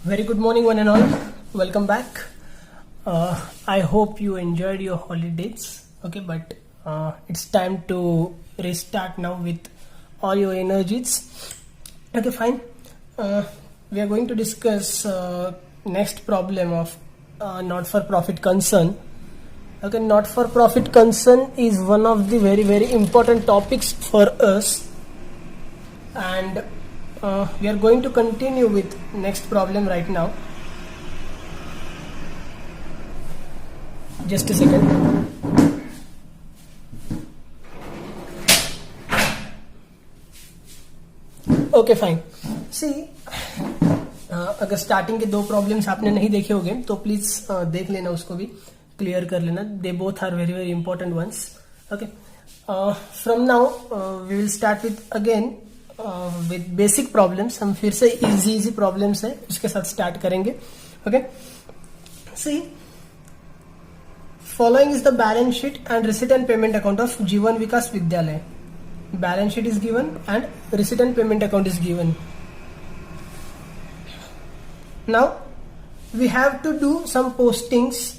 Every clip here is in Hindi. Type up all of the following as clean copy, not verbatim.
Very good morning, one and all. Welcome back. I hope you enjoyed your holidays. Okay, but it's time to restart now with all your energies. Okay, fine. We are going to discuss next problem of not-for-profit concern. Okay, not-for-profit concern is one of the very important topics for us, and we are going to continue with next problem right now. Just a second. Okay, fine. See, अगर स्टार्टिंग के दो प्रॉब्लम्स आपने नहीं देखे होंगे तो प्लीज देख लेना, उसको भी क्लियर कर लेना. They both are very important ones. Okay, from now we will start with again with basic problems. हम फिर से इजी प्रॉब्लम्स है उसके साथ स्टार्ट करेंगे. Okay, see, following is the balance sheet and receipt and payment account of Jeevan Vikas Vidyalaya. Balance sheet is given and receipt and payment account is given. Now we have to do some postings,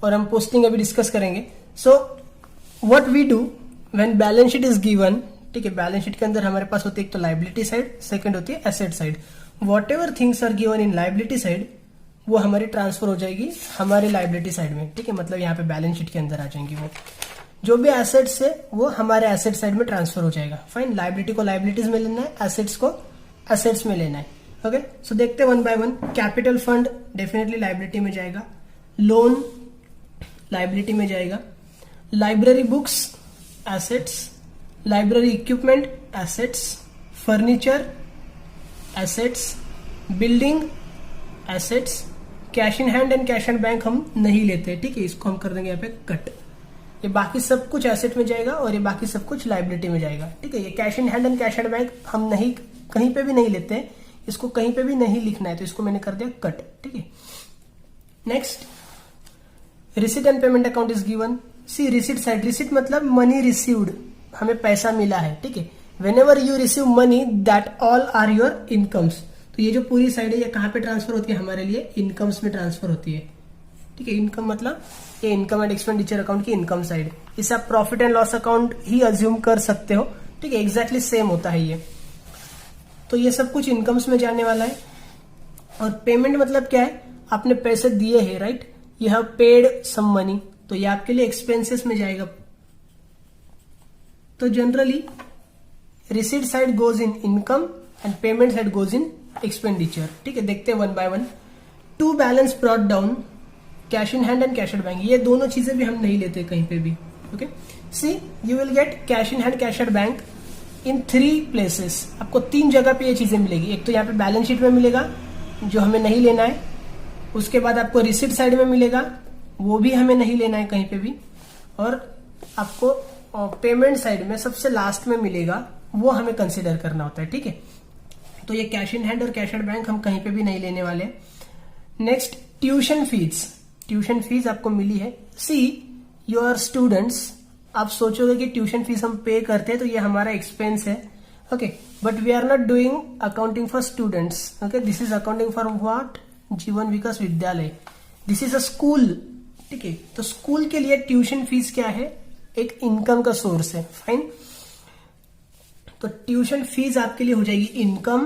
और हम पोस्टिंग अभी डिस्कस करेंगे. So what we do when balance sheet is given. ठीक है, बैलेंस शीट के अंदर हमारे पास होती है एक तो लाइबिलिटी साइड, सेकंड होती है asset side. Whatever things are given in liability side वो हमारी ट्रांसफर हो जाएगी हमारे लाइबिलिटी साइड में. ठीक है, मतलब यहाँ पे बैलेंस शीट के अंदर आ जाएंगी. वो जो भी एसेट्स है वो हमारे एसेट साइड में ट्रांसफर हो जाएगा. फाइन, लाइबिलिटी को लाइबिलिटीज में लेना है, एसेट्स को एसेट्स में लेना है. ओके, सो देखते हैं one by one. Capital fund definitely liability में जाएगा, लोन लाइबिलिटी में जाएगा, library books assets, library equipment assets, furniture assets, building assets, cash in hand and cash and bank हम नहीं लेते. ठीक है, इसको हम कर देंगे यहाँ पे कट. ये बाकी सब कुछ एसेट में जाएगा और ये बाकी सब कुछ लाइबिलिटी में जाएगा. ठीक है, ये cash in hand and cash and bank हम नहीं, कहीं पे भी नहीं लेते, इसको कहीं पे भी नहीं लिखना है, तो इसको मैंने कर दिया कट. ठीक है, next receipt and payment account is given. See, receipt side, receipt मतलब मनी रिसीव्ड, हमें पैसा मिला है. ठीक है, whenever you receive money that all are your incomes. तो ये जो पूरी साइड है ये कहाँ पे ट्रांसफर होती है हमारे लिए? इनकम्स में ट्रांसफर होती है. ठीक है, इनकम मतलब ये इनकम एंड एक्सपेंडिचर अकाउंट की इनकम साइड. इसे आप profit and loss account he assume कर सकते हो. ठीक है, एग्जैक्टली सेम होता है ये. तो ये सब कुछ इनकम्स में जाने वाला है. और पेमेंट मतलब क्या है? आपने पैसे दिए हैं, right? You have paid some money, तो ये आपके लिए एक्सपेंसेस में जाएगा. तो generally receipt side goes in income and payment side goes in expenditure. ठीक है, देखते हैं one by one. To balance brought down, cash in hand and cash at bank, ये दोनों चीजें भी हम नहीं लेते कहीं पे भी. Okay, see, you will get cash in hand cash at bank in 3 places. आपको 3 जगह पे ये चीजें मिलेगी. एक तो यहाँ पे बैलेंस शीट में मिलेगा जो हमें नहीं लेना है, उसके बाद आपको रिसिट साइड में मिलेगा, वो भी हमें नहीं लेना है कहीं पे भी, और आपको पेमेंट साइड में सबसे लास्ट में मिलेगा, वो हमें कंसिडर करना होता है. ठीक है, तो ये कैश इन हैंड और कैश एट बैंक हम कहीं पे भी नहीं लेने वाले. Next, tuition fees. Tuition fees आपको मिली है. सी, यू आर स्टूडेंट्स, आप सोचोगे कि ट्यूशन फीस हम पे करते हैं तो ये हमारा एक्सपेंस है. Okay, but we are not doing accounting for students. Okay, this is accounting for what? Jeevan Vikas Vidyalaya. This is a school. ठीक है, तो स्कूल के लिए ट्यूशन फीस क्या है? एक इनकम का सोर्स है. फाइन, तो ट्यूशन फीस आपके लिए हो जाएगी इनकम.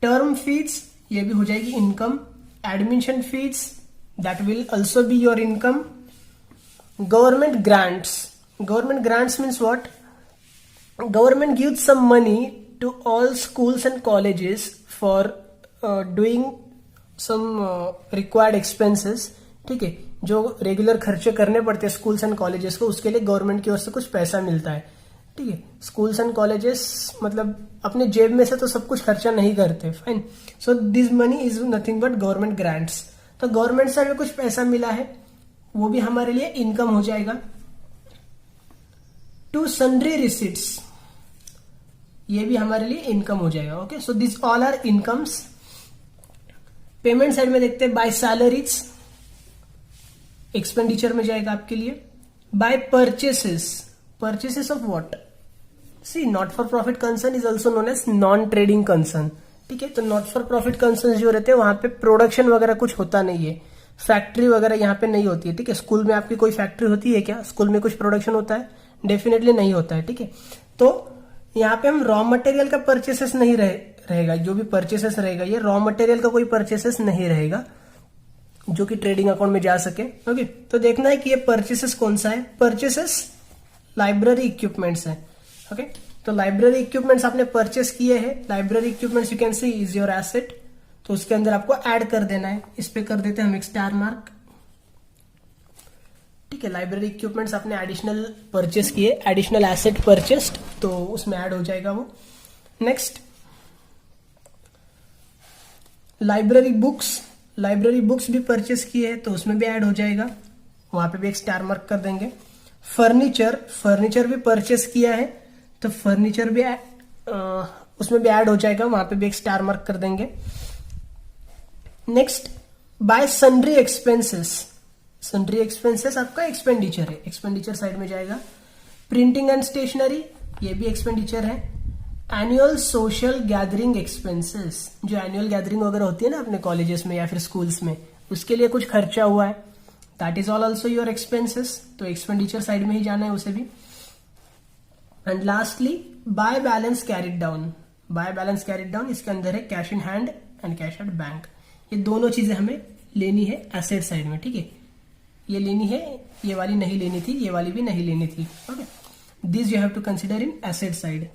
टर्म फीस ये भी हो जाएगी income. Admission fees that will also be your income. Government grants. Government grants means what? Government gives some money to all schools and colleges for doing some required expenses. ठीक है, जो रेगुलर खर्चे करने पड़ते हैं स्कूल्स एंड कॉलेजेस को, उसके लिए गवर्नमेंट की ओर से कुछ पैसा मिलता है. ठीक है, स्कूल्स एंड कॉलेजेस मतलब अपने जेब में से तो सब कुछ खर्चा नहीं करते. Fine, so this money is nothing but government grants. तो गवर्नमेंट से हमें कुछ पैसा मिला है, वो भी हमारे लिए इनकम हो जाएगा. टू सन्ड्री रिसीट्स, ये भी हमारे लिए इनकम हो जाएगा. Okay, so this all are incomes. Payment side में देखते हैं, बाय सैलरीज एक्सपेंडिचर में जाएगा आपके लिए. By purchases, purchases of what? See, not for profit concern is also known as non trading concern. ठीक है। तो नॉट फॉर प्रॉफिट कंसर्न जो रहते हैं वहां पे प्रोडक्शन वगैरह कुछ होता नहीं है, फैक्ट्री वगैरह यहाँ पे नहीं होती है, ठीक है। स्कूल में आपकी कोई फैक्ट्री होती है क्या? स्कूल में कुछ प्रोडक्शन होता है? डेफिनेटली नहीं होता है, ठीक है। तो यहाँ पे हम रॉ मटेरियल का परचेसेस नहीं रहेगा, जो भी परचेसेस रहेगा ये रॉ मटेरियल का कोई परचेसेस नहीं रहेगा जो कि ट्रेडिंग अकाउंट में जा सके। ओके, तो देखना है कि ये परचेसेस कौन सा है। परचेसेस लाइब्रेरी इक्विपमेंट्स है। ओके, तो लाइब्रेरी इक्विपमेंट्स आपने परचेस किए हैं। Library equipments you can see is your asset, तो उसके अंदर आपको ऐड कर देना है। इस पे कर देते हैं हम एक स्टार मार्क, ठीक है। लाइब्रेरी इक्विपमेंट्स आपने एडिशनल परचेस किए, एडिशनल एसेट परचेस्ड, तो उसमें ऐड हो जाएगा वो। नेक्स्ट, लाइब्रेरी बुक्स भी परचेस किए हैं तो उसमें भी ऐड हो जाएगा, वहां पे भी एक स्टार मार्क कर देंगे। फर्नीचर भी परचेस किया है तो फर्नीचर भी उसमें भी ऐड हो जाएगा, वहां पे भी एक स्टार मार्क कर देंगे। नेक्स्ट, बाय सन्ड्री एक्सपेंसेस आपका एक्सपेंडिचर है, एक्सपेंडिचर साइड में जाएगा। प्रिंटिंग एंड स्टेशनरी ये भी एक्सपेंडिचर है। एनुअल सोशल गैदरिंग एक्सपेंसेस, जो एनुअल गैदरिंग वगैरह होती है ना अपने कॉलेजेस में या फिर स्कूल्स में, उसके लिए कुछ खर्चा हुआ है, that is all also your expenses, तो एक्सपेंडिचर साइड में ही जाना है उसे भी। And lastly, by balance carried down, इसके अंदर है cash in hand and cash at bank. ये दोनों चीजें हमें लेनी है एसेट साइड में, ठीक है। ये लेनी है, ये वाली नहीं लेनी थी, ये वाली भी नहीं लेनी थी। Okay, this you have to consider in asset side.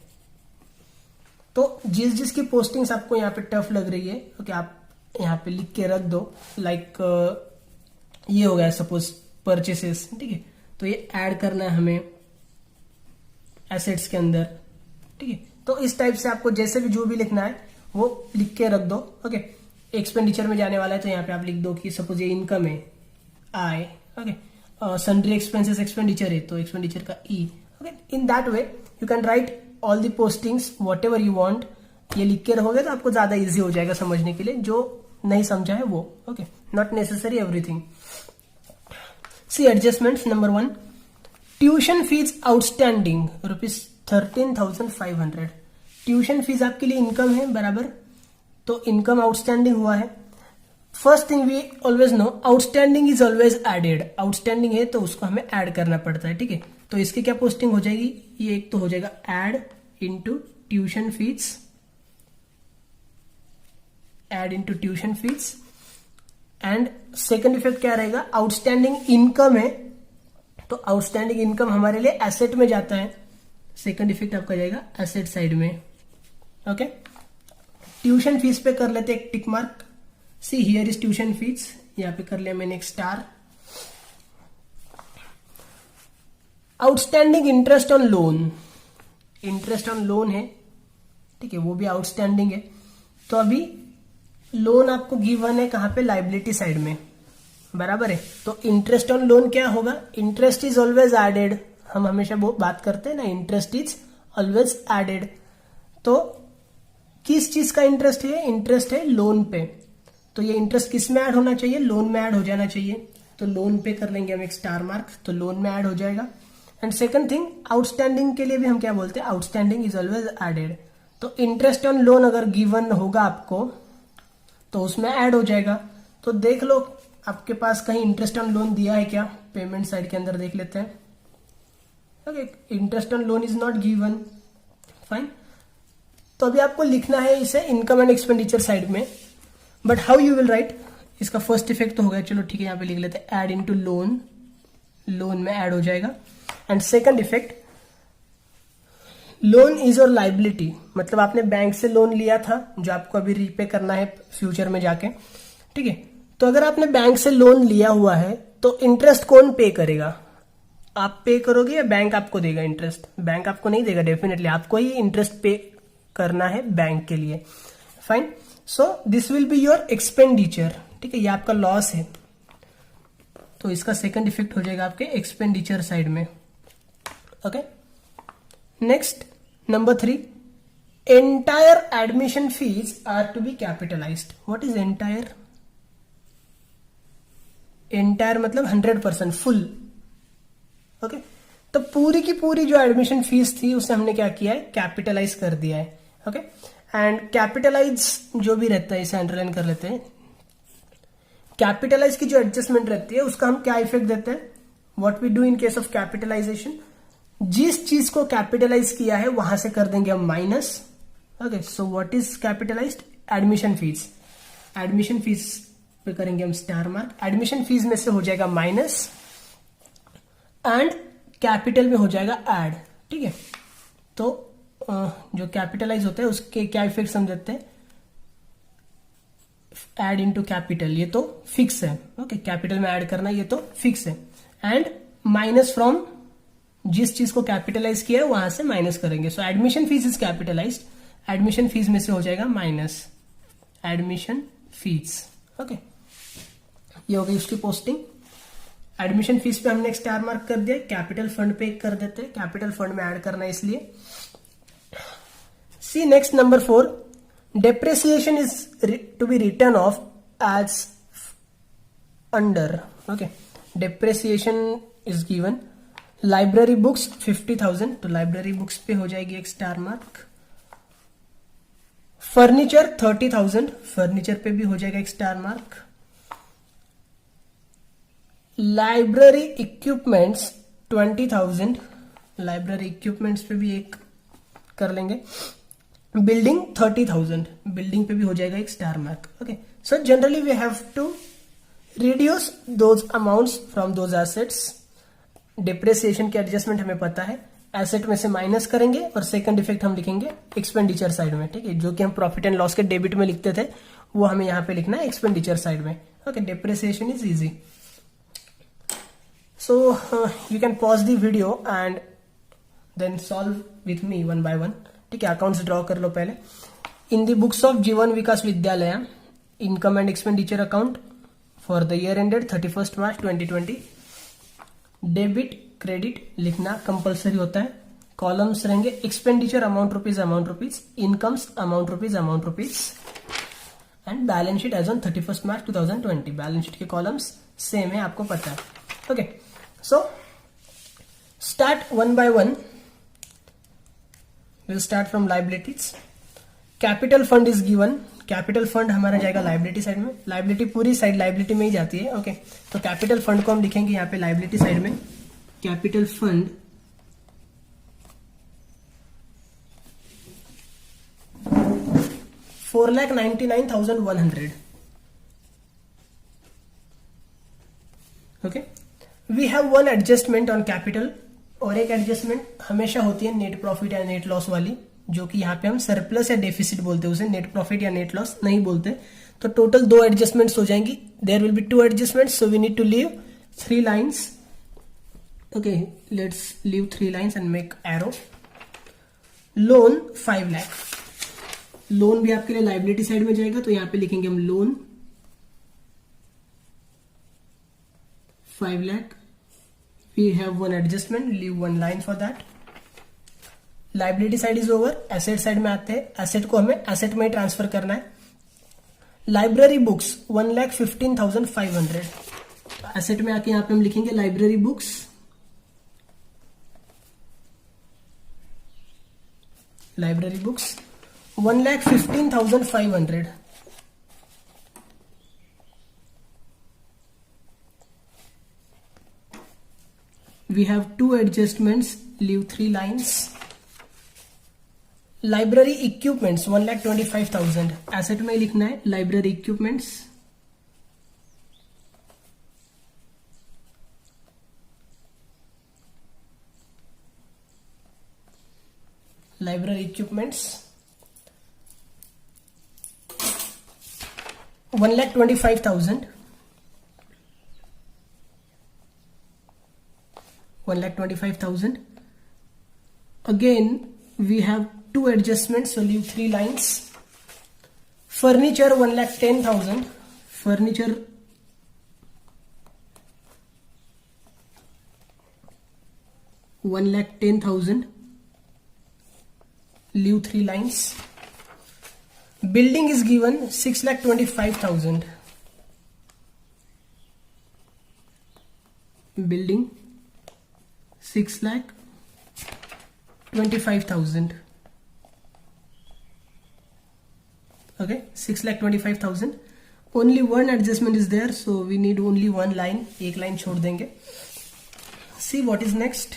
तो जिसकी पोस्टिंग्स आपको यहाँ पे टफ लग रही है, ओके, आप यहाँ पे लिख के रख दो। लाइक ये हो गया सपोज परचेसेस, ठीक है, तो ये ऐड करना है हमें एसेट्स के अंदर, ठीक है। तो इस टाइप से आपको जैसे भी जो भी लिखना है वो लिख के रख दो। ओके, एक्सपेंडिचर में जाने वाला है तो यहाँ पे आप लिख दो कि सपोज ये इनकम है, आय, ओके, सन्ड्री एक्सपेंसेस एक्सपेंडिचर है तो एक्सपेंडिचर का ई। Okay, in that way you can write all the postings whatever you want. ये लिख के रहोगे तो आपको ज्यादा इजी हो जाएगा समझने के लिए, जो नहीं समझा है वो। Okay, not necessary everything. See adjustments, number 1, tuition fees outstanding ₹13,500। Tuition fees आपके लिए इनकम है, बराबर, तो इनकम आउटस्टैंडिंग हुआ है। First thing we always know, outstanding is always added. Outstanding है तो उसको हमें ऐड करना पड़ता है, ठीक है। तो इसकी क्या पोस्टिंग हो जाएगी, ये एक तो हो जाएगा add into tuition fees, and second effect क्या रहेगा, आउटस्टैंडिंग इनकम है तो आउटस्टैंडिंग इनकम हमारे लिए एसेट में जाता है, सेकंड इफेक्ट आपका जाएगा एसेट साइड में। ओके, ट्यूशन फीस पे कर लेते एक tick mark. See here is tuition fees, यहां पे कर लिया मैंने एक star. Outstanding interest on loan है, ठीक है, वो भी आउटस्टैंडिंग है। तो अभी लोन आपको गिवन है कहां पे, लाइबिलिटी साइड में, बराबर है। तो इंटरेस्ट ऑन लोन क्या होगा, इंटरेस्ट इज ऑलवेज एडेड। हम हमेशा वो बात करते हैं ना, इंटरेस्ट इज ऑलवेज एडेड। तो किस चीज का इंटरेस्ट है, इंटरेस्ट है लोन पे, तो ये इंटरेस्ट किस में ऐड होना चाहिए, लोन में ऐड हो जाना चाहिए। तो लोन पे कर लेंगे हम एक स्टार मार्क, तो लोन में ऐड हो जाएगा। एंड सेकंड थिंग, आउटस्टैंडिंग के लिए भी हम क्या बोलते हैं, आउटस्टैंडिंग इज ऑलवेज एडेड। तो इंटरेस्ट ऑन लोन अगर गिवन होगा आपको तो उसमें ऐड हो जाएगा। तो देख लो आपके पास कहीं इंटरेस्ट ऑन लोन दिया है क्या, पेमेंट साइड के अंदर देख लेते हैं। Okay, interest on loan is not given, fine. तो अभी आपको लिखना है इसे इनकम एंड एक्सपेंडिचर साइड में, but how you will write, इसका फर्स्ट इफेक्ट तो हो गया, चलो ठीक है, यहाँ पे लिख लेते हैं ऐड इनटू लोन, लोन में ऐड हो जाएगा। And second effect, loan is और लाइबिलिटी, मतलब आपने बैंक से लोन लिया था जो आपको अभी रीपे करना है फ्यूचर में जाके, ठीक है। तो अगर आपने बैंक से लोन लिया हुआ है तो इंटरेस्ट कौन पे करेगा, आप पे करोगे या बैंक आपको देगा इंटरेस्ट? बैंक आपको नहीं देगा, डेफिनेटली आपको ही इंटरेस्ट पे करना है बैंक के लिए, fine. So this will be your expenditure, ठीक है, ये आपका लॉस है, तो इसका सेकंड इफेक्ट हो जाएगा आपके एक्सपेंडिचर साइड में। Okay, next number 3, entire admission fees are to be capitalised. What is entire? Entire मतलब 100%, फुल। ओके, तो पूरी की पूरी जो एडमिशन फीस थी उसे हमने क्या किया है, कैपिटलाइज कर दिया है। ओके, एंड कैपिटलाइज जो भी रहता है, इसे अंडरलाइन कर लेते हैं। कैपिटलाइज की जो एडजस्टमेंट रहती है उसका हम क्या इफेक्ट देते हैं, what we do in case of capitalisation, जिस चीज को कैपिटलाइज किया है वहां से कर देंगे हम minus. Okay, so what is capitalised, admission fees. Admission fees पे करेंगे हम स्टार मार्क, एडमिशन फीस में से हो जाएगा माइनस एंड कैपिटल में हो जाएगा ऐड। ठीक है, तो जो कैपिटलाइज होता है उसके क्या इफेक्ट समझते हैं, ऐड इनटू कैपिटल, ये तो फिक्स है। ओके, कैपिटल में ऐड करना ये तो फिक्स है, एंड माइनस फ्रॉम जिस चीज को कैपिटलाइज किया है वहां से माइनस करेंगे। So admission fee is capitalised, admission fee में से हो जाएगा माइनस एडमिशन फीस। ओके, ये हो गई उसकी पोस्टिंग। एडमिशन फीस पे हमने एक स्टार मार्क कर दिया, कैपिटल फंड पे कर देते हैं, कैपिटल फंड में ऐड करना है इसलिए। सी next number 4, depreciation is to be written off as under. Okay, depreciation is given, library books 50,000, तो library books पे हो जाएगी एक स्टार मार्क। फर्नीचर 30,000, फर्नीचर पे भी हो जाएगा एक star mark. Library equipments 20,000, library equipments पे भी एक कर लेंगे। बिल्डिंग 30,000, बिल्डिंग पे भी हो जाएगा एक star mark. Okay, so generally we have to reduce those amounts from those assets. Depreciation की एडजस्टमेंट हमें पता है, एसेट में से माइनस करेंगे और सेकंड इफेक्ट हम लिखेंगे एक्सपेंडिचर साइड में। ठीक है, जो कि हम प्रॉफिट एंड लॉस के डेबिट में लिखते थे वो हमें यहां पे लिखना है एक्सपेंडिचर साइड में। Okay, depreciation is easy. So you can pause the video and then solve with me one by one. ठीक है, अकाउंट्स ड्रॉ कर लो पहले। In the books of Jeevan Vikas Vidyalaya, income and expenditure account for the year ended 31 March 2020, debit credit लिखना कंपलसरी होता है। कॉलम्स रहेंगे expenditure amount rupees, incomes amount rupees, and balance sheet as on 31 March 2020। Balance sheet के कॉलम्स सेम है, आपको पता है। Okay, so start one by one. We'll start from liabilities. Capital fund is given. Capital fund हमारा जाएगा लाइबिलिटी साइड में, लाइबिलिटी पूरी साइड लाइबिलिटी में ही जाती है। ओके, तो कैपिटल फंड को हम लिखेंगे यहाँ पे लाइबिलिटी साइड में। Capital fund 4,99,100। Okay, we have one adjustment on capital, और एक एडजस्टमेंट हमेशा होती है नेट प्रॉफिट या नेट लॉस वाली, जो कि यहाँ पे हम सरप्लस या डेफिसिट बोलते हैं, उसे नेट प्रॉफिट या नेट लॉस नहीं बोलते। तो टोटल 2 एडजस्टमेंट्स हो जाएंगी। There will be 2 adjustments, so we need to leave 3 lines. Okay, let's leave 3 lines and make arrow. Loan 5 lakh, loan भी आपके लिए लाइबिलिटी साइड में जाएगा, तो यहां पे लिखेंगे हम loan 5 lakh. We have one adjustment, leave 1 line for that. Liability side is over, asset side में आते हैं। एसेट को हमें एसेट में ट्रांसफर करना है। लाइब्रेरी बुक्स 1,15,500, एसेट में आके यहाँ पे हम लिखेंगे library books. Library books 1,15,500। We have 2 adjustments, leave 3 lines. Library equipments 1,25,000, asset में लिखना है library equipments। Library equipments 1,25,000, 1,25,000. Again, we have 2 adjustments, so leave 3 lines. Furniture 1,10,000. Furniture 1,10,000. Leave 3 lines. Building is given 6,25,000. Building 6,25,000. Okay, 6,25,000. Only one adjustment is there, so we need only one line. एक लाइन छोड़ देंगे. See what is next.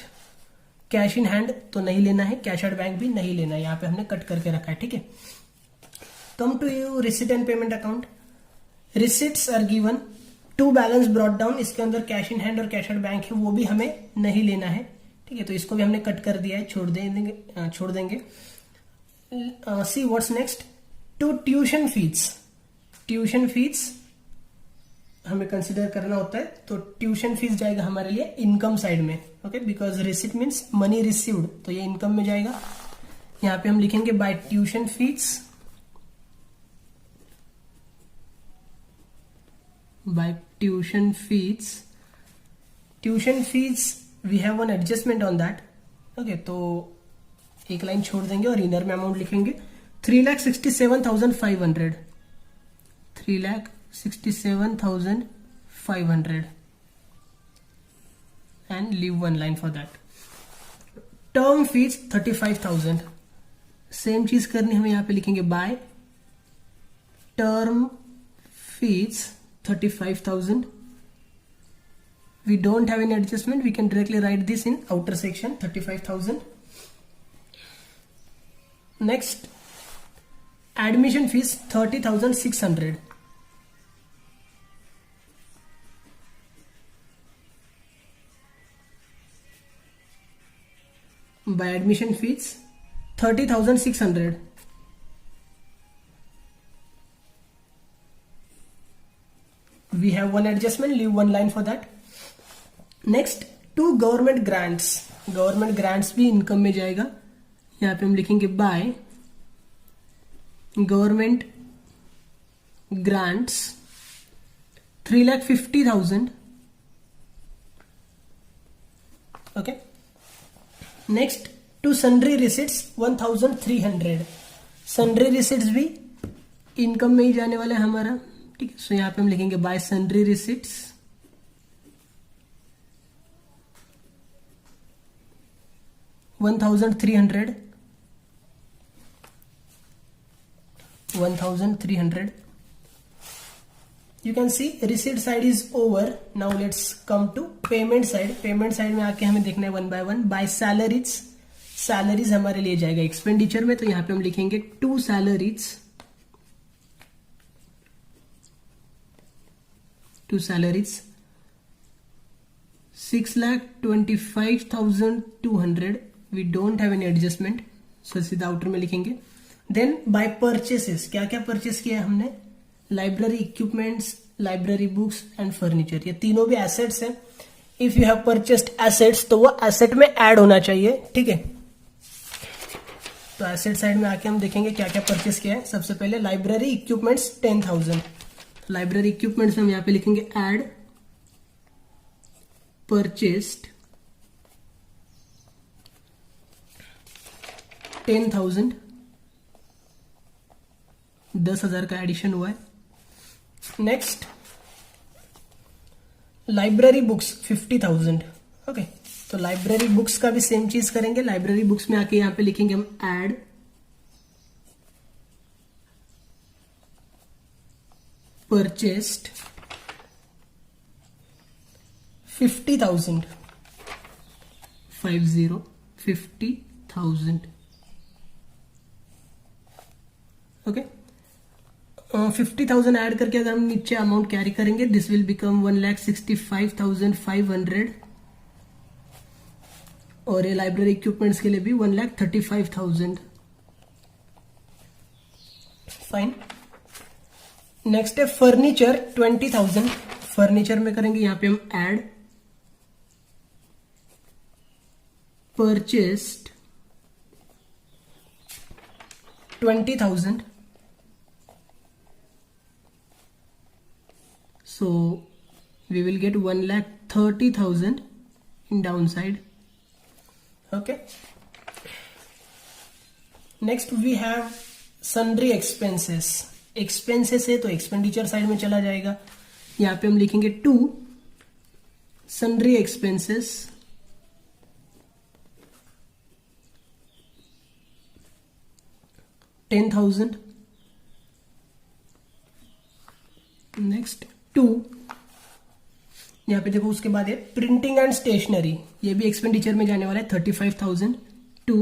Cash in hand तो नहीं लेना है, कैश एट बैंक भी नहीं लेना है, यहाँ पे हमने कट करके रखा है. ठीक है. Come to you receipt and payment account. Receipts are given, to balance brought down. इसके अंदर कैश इन हैंड और कैश एट बैंक है, वो भी हमें नहीं लेना है. ठीक है, तो इसको भी हमने कट कर दिया है, छोड़ देंगे. See what's next. To tuition fees. Tuition fees हमें कंसिडर करना होता है, तो ट्यूशन फीस जाएगा हमारे लिए इनकम साइड में. Okay, because receipt means money received, तो ये इनकम में जाएगा. यहां पे हम लिखेंगे by tuition fees. By tuition fees. Tuition fees we have one adjustment on that. Okay, तो एक लाइन छोड़ देंगे और इनर में अमाउंट लिखेंगे 3,67,500. 3,67,500 and leave one line for that. Term fees 35,000. Same चीज करनी हमें, यहां पे लिखेंगे by term fees 35,000. We don't have any adjustment, we can directly write this in outer section 35,000. Next, admission fees 30,600. By admission fees 30,600. We have one adjustment, leave one line for that. Next, to government grants. Government grants भी इनकम में जाएगा. यहां पे हम लिखेंगे by government grants 3,50,000. Okay. Next, to sundry receipts 1,300. Sundry receipts भी इनकम में ही जाने वाला है हमारा. ठीक है, सो यहां पे हम लिखेंगे bye sundry receipts 1,300. 1,300. You can see receipt side is over. Now let's come to payment side. Payment side में आके हमें देखना है one by one. By salaries. Salaries हमारे लिए जाएगा एक्सपेंडिचर में, तो यहां पे हम लिखेंगे to salaries. To salaries 6,25,200. We don't have any adjustment, so सीधा आउटर में लिखेंगे. देन बाय परचेसेस, क्या क्या परचेस किया है हमने. Library equipments, library books and furniture, ये तीनों भी एसेट्स हैं. If you have purchased assets तो वो एसेट में ऐड होना चाहिए. ठीक है, तो एसेट साइड में आके हम देखेंगे क्या क्या परचेस किया है. सबसे पहले लाइब्रेरी इक्विपमेंट्स 10,000. लाइब्रेरी इक्विपमेंट्स हम यहां पे लिखेंगे ऐड परचेस्ड 10,000. 10,000 का एडिशन हुआ है. Next, library books 50,000. ओके, तो लाइब्रेरी बुक्स का भी सेम चीज करेंगे. लाइब्रेरी बुक्स में आके यहां पे लिखेंगे हम ऐड परचेस्ड 50,000. 50,000. ओके, 50,000 ऐड करके अगर हम नीचे अमाउंट कैरी करेंगे, दिस विल बिकम 1,65,500. और ये लाइब्रेरी इक्विपमेंट्स के लिए भी 1,35,000. फाइन. नेक्स्ट है फर्नीचर 20,000. फर्नीचर में करेंगे यहां पे हम add purchased 20,000. So we will get 1,30,000 in downside. Okay. Next we have sundry expenses. Expenses है तो expenditure साइड में चला जाएगा. यहाँ पे हम लिखेंगे टू sundry expenses 10,000. नेक्स्ट 2, यहाँ पे देखो उसके बाद है प्रिंटिंग एंड स्टेशनरी, ये भी एक्सपेंडिचर में जाने वाला है 35,000 to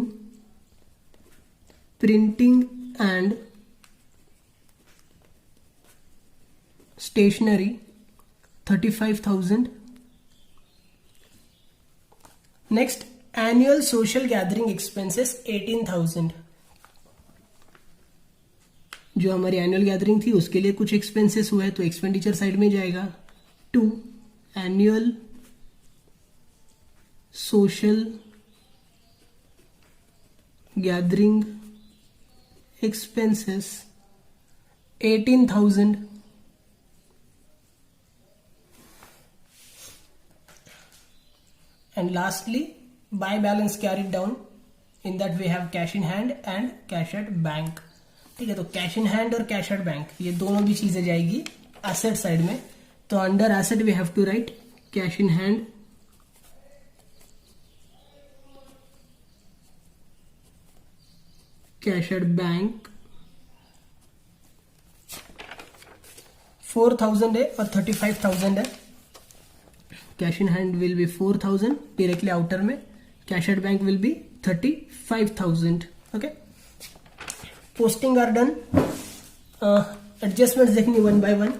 printing and stationery 35,000. Next annual social gathering expenses 18,000, जो हमारी एनुअल गैदरिंग थी उसके लिए कुछ एक्सपेंसेस हुआ है तो एक्सपेंडिचर साइड में जाएगा. 2 annual social gathering expenses 18,000. And lastly, buy balance carried down. In that we have cash in hand and cash at bank. ठीक है, तो कैश इन हैंड और कैश एट बैंक ये दोनों भी चीजें जाएगी एसेट साइड में. तो under asset we have to write cash in hand, cash at bank 4,000 है और 35,000 है. Cash in hand will be 4,000 directly outer में, cash at bank will be 35,000. Okay, posting are done. Adjustments देखनी one by one.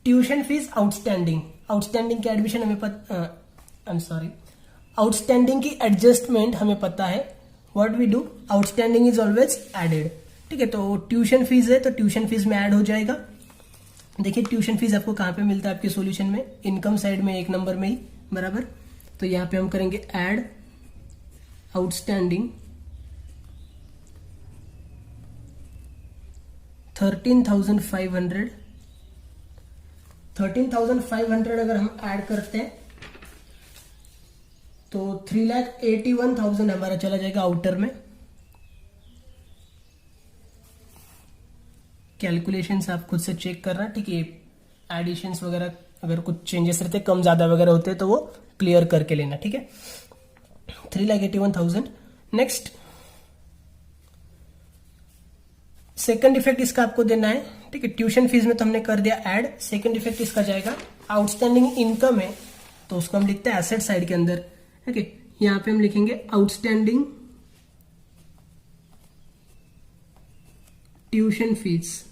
Tuition fees outstanding, outstanding की एडमिशन हमें आउटस्टैंडिंग की एडजस्टमेंट हमें पता है. What we do, outstanding is always added. ठीक है, तो ट्यूशन फीस है तो ट्यूशन फीस में ऐड हो जाएगा. देखिए ट्यूशन फीस आपको कहां पे मिलता है आपके सॉल्यूशन में, इनकम साइड में एक नंबर में ही बराबर. तो यहां पे हम करेंगे ऐड आउटस्टैंडिंग 13,500. 13,500 अगर हम ऐड करते हैं तो 3,81,000 हमारा चला जाएगा आउटर में. कैलकुलेशंस आप खुद से चेक करना. ठीक है, एडिशंस वगैरह अगर कुछ चेंजेस रहते कम ज्यादा वगैरह होते तो वो क्लियर करके लेना. ठीक है, 3,81,000. नेक्स्ट सेकंड इफेक्ट इसका आपको देना है. ठीक है, ट्यूशन फीस में तो हमने कर दिया ऐड. सेकंड इफेक्ट इसका जाएगा आउटस्टैंडिंग इनकम है तो उसको हम लिखते हैं एसेट साइड के अंदर. ठीक है, यहां पे हम लिखेंगे outstanding tuition fees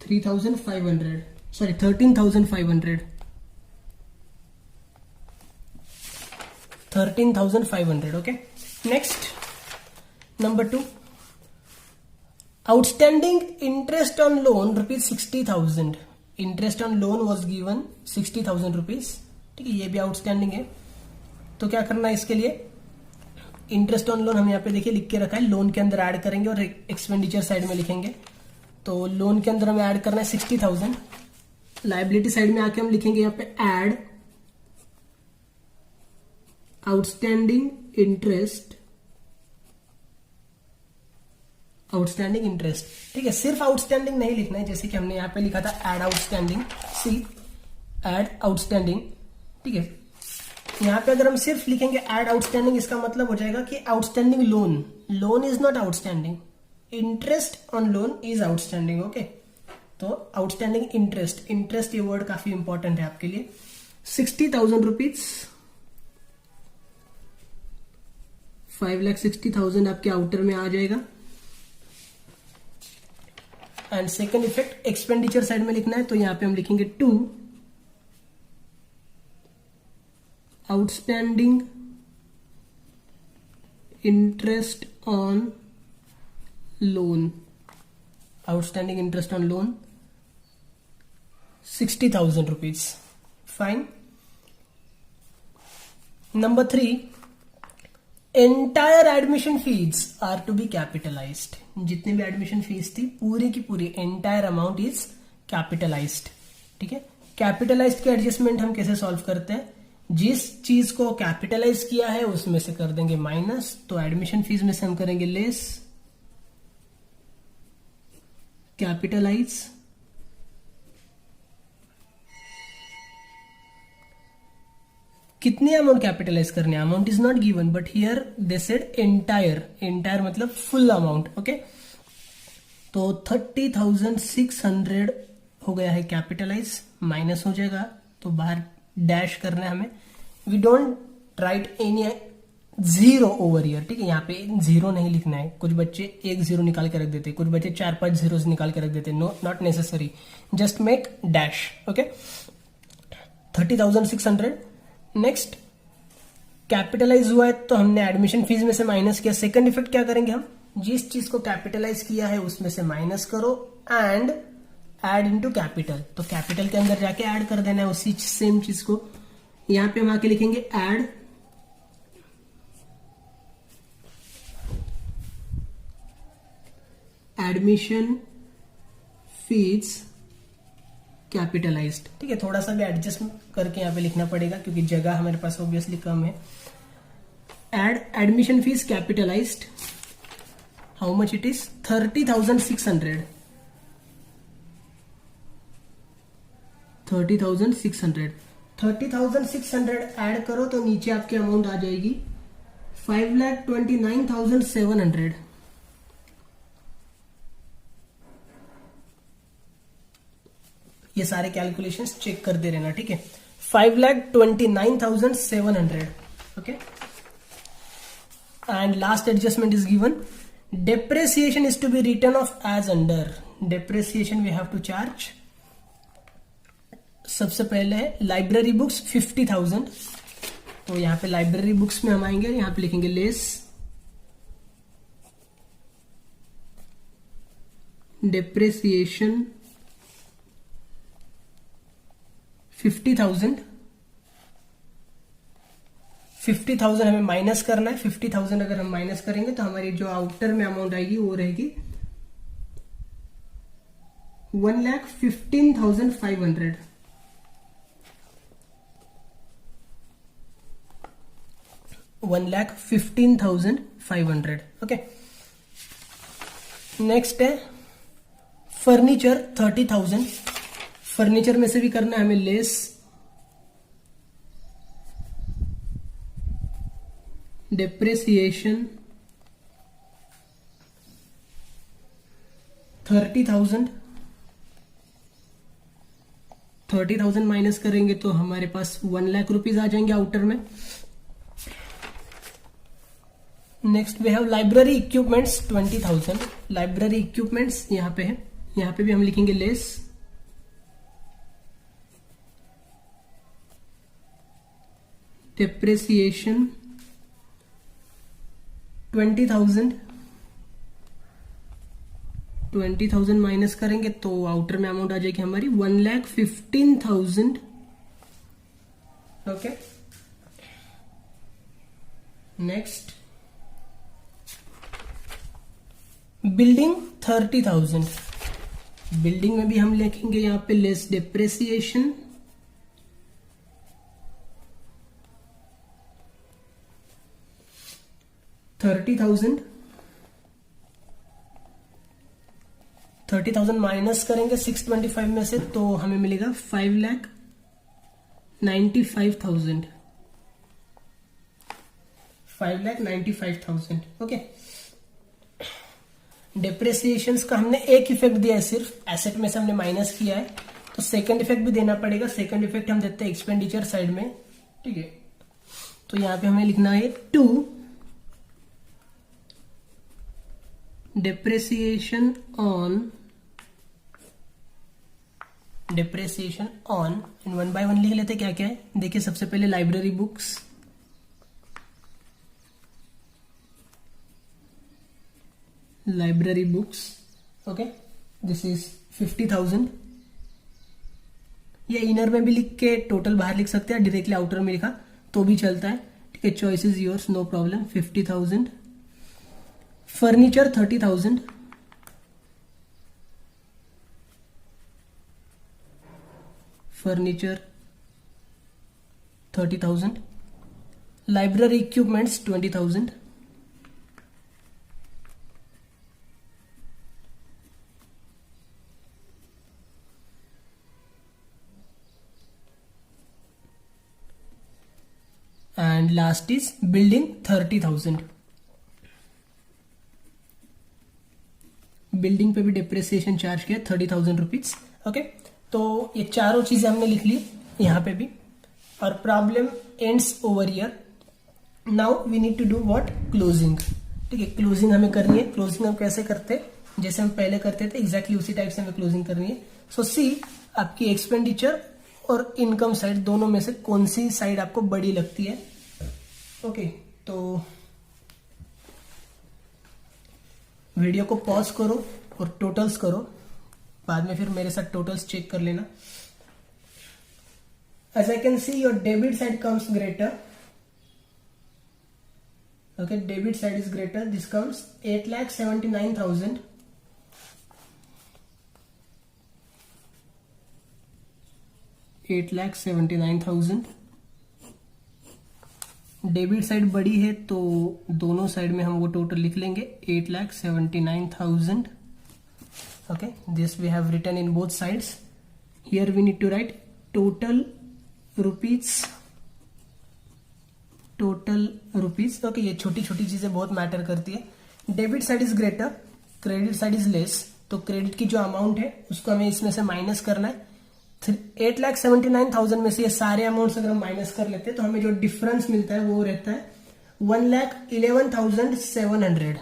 13,500. Okay. Next number 2, outstanding interest on loan rupees 60,000. Interest on loan was given 60,000 rupees. ठीक है, ये भी आउटस्टैंडिंग है. तो क्या करना है इसके लिए, इंटरेस्ट ऑन लोन हम यहाँ पे देखिए लिख के रखा है, लोन के अंदर ऐड करेंगे और एक्सपेंडिचर साइड में लिखेंगे. तो लोन के अंदर हमें ऐड करना है 60,000. लायबिलिटी साइड में आके हम लिखेंगे यहाँ पे ऐड आउटस्टैंडिंग इंटरेस्ट. ठीक है, सिर्फ आउटस्टैंडिंग नहीं लिखना है, जैसे कि हमने यहाँ पे लिखा था ऐड आउटस्टैंडिंग. सी ऐड आउटस्टैंडिंग. ठीक है, यहाँ पे अगर हम सिर्फ लिखेंगे ऐड आउटस्टैंडिंग इसका मतलब हो जाएगा कि outstanding loan is not outstanding, interest on loan is outstanding. Okay, तो आउटस्टैंडिंग इंटरेस्ट ये वर्ड काफी इंपॉर्टेंट है आपके लिए. 60,000 रुपीज, 5,60,000 आपके आउटर में आ जाएगा. And second effect expenditure side में लिखना है तो यहां पे हम लिखेंगे 2 outstanding interest on loan. Outstanding interest on loan 60,000 rupees. Fine. Number 3, entire admission fees are to be capitalised. जितनी भी एडमिशन फीस थी पूरी की पूरी एंटायर अमाउंट इज कैपिटलाइज्ड. ठीक है, कैपिटलाइज्ड के एडजस्टमेंट हम कैसे सॉल्व करते हैं, जिस चीज को कैपिटलाइज किया है उसमें से कर देंगे माइनस. तो एडमिशन फीस में से हम करेंगे लेस कैपिटलाइज. कितनी अमाउंट कैपिटलाइज करनी है, amount is not given but here they said entire मतलब फुल अमाउंट। ओके, तो 30,600 हो गया है कैपिटलाइज, माइनस हो जाएगा तो बाहर डैश करना है हमें। We don't write any zero over here, ठीक है, यहाँ पे जीरो नहीं लिखना है। कुछ बच्चे एक जीरो निकाल के रख देते, कुछ बच्चे 4-5 जीरो निकाल के रख देते, no not necessary, just make dash. Okay, 30,600। Next capitalise हुआ है तो हमने एडमिशन फीस में से माइनस किया। सेकंड इफेक्ट क्या करेंगे हम, जिस चीज को कैपिटलाइज किया है उसमें से माइनस करो एंड ऐड इनटू कैपिटल, तो कैपिटल के अंदर जाके ऐड कर देना है उसी सेम चीज को। यहां पे हम आके लिखेंगे ऐड एडमिशन फीस कैपिटलाइज्ड, ठीक है, थोड़ा सा भी एडजस्ट करके यहाँ पे लिखना पड़ेगा क्योंकि जगह हमारे पास ऑब्वियसली कम है। Add admission fees capitalised, how much it is 30,600, 30,600 add करो तो नीचे आपकी अमाउंट आ जाएगी 5,29,700। ये सारे कैलकुलेशंस चेक करते रहना, ठीक है। 5,29,700, okay. And last adjustment is given, depreciation is to be written off as under, depreciation we have to charge। सबसे पहले है लाइब्रेरी बुक्स 50,000, तो यहां पे लाइब्रेरी बुक्स में हम आएंगे, यहां पे लिखेंगे लेस डेप्रेसिएशन 50,000, 50,000 हमें माइनस करना है। 50,000 अगर हम माइनस करेंगे तो हमारी जो आउटर में अमाउंट आएगी वो रहेगी 1,15,500, 1,15,500, ओके। नेक्स्ट है फर्नीचर 30,000, फर्नीचर में से भी करना है हमें लेस डेप्रेसिएशन 30,000, 30,000 माइनस करेंगे तो हमारे पास 1 लाख रुपीज आ जाएंगे आउटर में। Next we have library equipments 20,000, library equipments यहां पे है, यहां पे भी हम लिखेंगे लेस डेप्रेसिएशन 20,000, 20,000 माइनस करेंगे तो आउटर में अमाउंट आ जाएगी हमारी 1,15,000, ओके। नेक्स्ट बिल्डिंग 30,000, बिल्डिंग में भी हम लिखेंगे यहां पे लेस डेप्रेसिएशन 30,000, 30,000 माइनस करेंगे 625 में से तो हमें मिलेगा 5,95,000, 5,95,000, ओके। डेप्रेसिएशंस का हमने एक इफेक्ट दिया है, सिर्फ एसेट में से हमने माइनस किया है, तो सेकंड इफेक्ट भी देना पड़ेगा। सेकंड इफेक्ट हम देते हैं एक्सपेंडिचर साइड में, ठीक है। तो यहां पे हमें लिखना है 2 depreciation on एंड 1 by 1 लिख लेते क्या क्या है। देखिए सबसे पहले library books, okay, this is 50,000। ये इनर में भी लिख के टोटल बाहर लिख सकते हैं, डायरेक्टली आउटर में लिखा तो भी चलता है, ठीक है, choice is yours, no problem. 50,000 furniture 30,000, furniture 30,000, library equipments 20,000, last is building 30,000। Building पे भी डिप्रिसिएशन चार्ज किया 30,000 रुपीज। ओके, तो ये चारों चीजें हमने लिख ली यहाँ पे भी, और problem ends over here. Now we need to do what, closing. ठीक है, क्लोजिंग हमें करनी है। क्लोजिंग हम कैसे करते हैं, जैसे हम पहले करते थे एग्जैक्टली उसी टाइप से हमें क्लोजिंग करनी है। सो सी, आपकी एक्सपेंडिचर और इनकम साइड दोनों में से कौन सी साइड आपको बड़ी लगती है। ओके, तो वीडियो को पॉज करो और टोटल्स करो, बाद में फिर मेरे साथ टोटल्स चेक कर लेना। As I can see your debit side comes greater. Okay, debit side is greater. This comes 8,79,000. 8,79,000। Debit side बड़ी है तो दोनों साइड में हम वो टोटल लिख लेंगे 8,79,000। Okay, this we have written in both sides. Here we need to write total rupees। Okay, ये छोटी छोटी चीजें बहुत मैटर करती है। Debit side is greater, credit side is less. तो क्रेडिट की जो अमाउंट है उसको हमें इसमें से माइनस करना है। 8,79,000 में से ये सारे अमाउंट्स अगर हम माइनस कर लेते हैं तो हमें जो डिफरेंस मिलता है वो रहता है 1,11,700।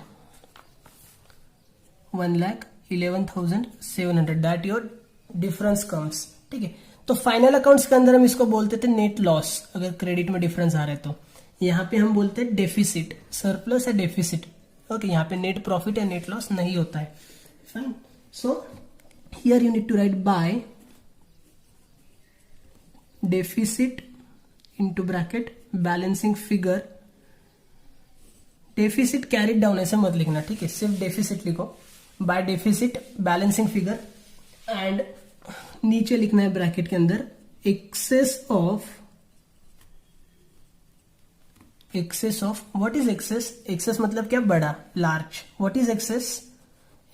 1,11,700 दैट योर डिफरेंस कम्स। ठीक है, तो फाइनल अकाउंट्स के अंदर हम इसको बोलते थे नेट लॉस, अगर क्रेडिट में डिफरेंस आ रहा है तो। यहाँ पे हम बोलते हैं डेफिसिट, सरप्लस है डेफिसिट। ओके, यहाँ पे नेट प्रॉफिट या नेट लॉस नहीं होता है। Fine, so here you need to write by deficit into bracket balancing figure. Deficit carried down ऐसे मत लिखना, ठीक है, सिर्फ डेफिसिट लिखो। By deficit balancing figure, and नीचे लिखना है ब्रैकेट के अंदर access of what is excess. Excess मतलब क्या, बड़ा, large. What is excess,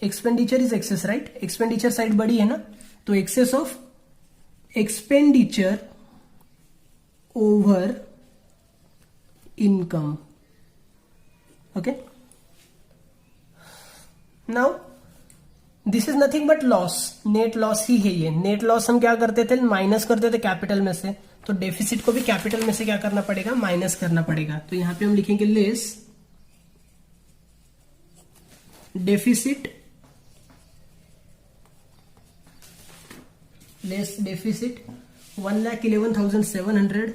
expenditure is excess, right. Expenditure side बड़ी है ना, तो excess of expenditure over income. Okay, now this is nothing but loss, net loss ही है ये। नेट लॉस हम क्या करते थे, माइनस करते थे कैपिटल में से, तो डेफिसिट को भी कैपिटल में से क्या करना पड़ेगा, माइनस करना पड़ेगा। तो यहां पे हम लिखेंगे less deficit 1,11,700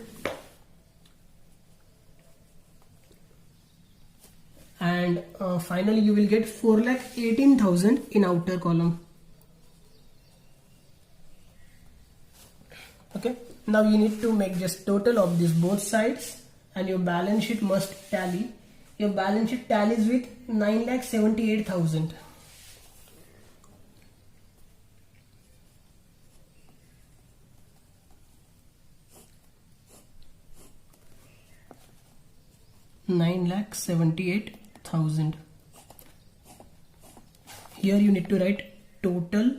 and finally you will get 4,18,000 in outer column. Okay, now you need to make just total of these both sides and your balance sheet must tally. Your balance sheet tallies with 9,78,000. $9,78,000. Here you need to write total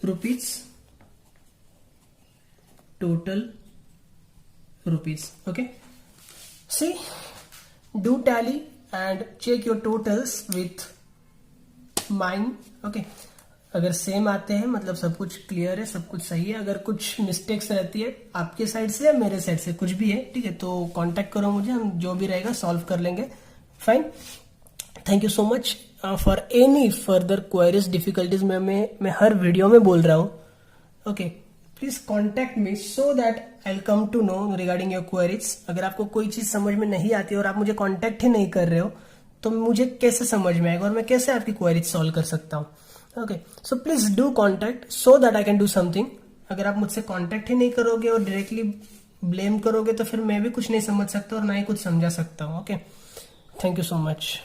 rupees. Okay, see, do tally and check your totals with mine. Okay, अगर सेम आते हैं मतलब सब कुछ क्लियर है, सब कुछ सही है। अगर कुछ मिस्टेक्स रहती है आपके साइड से या मेरे साइड से, कुछ भी है, ठीक है, तो कांटेक्ट करो मुझे, हम जो भी रहेगा सॉल्व कर लेंगे। Fine, thank you so much for any further queries difficulties मैं हर वीडियो में बोल रहा हूँ। Okay, please contact me so that I come to know regarding your queries. अगर आपको कोई चीज समझ में नहीं आती और आप मुझे कॉन्टेक्ट ही नहीं कर रहे हो तो मुझे कैसे समझ में आएगा और मैं कैसे आपकी क्वेरीज सॉल्व कर सकता हूँ। Okay, so please do contact so that I can do something. अगर आप मुझसे कॉन्टेक्ट ही नहीं करोगे और डायरेक्टली ब्लेम करोगे तो फिर मैं भी कुछ नहीं समझ सकता और ना ही कुछ समझा सकता हूँ। Okay, thank you so much.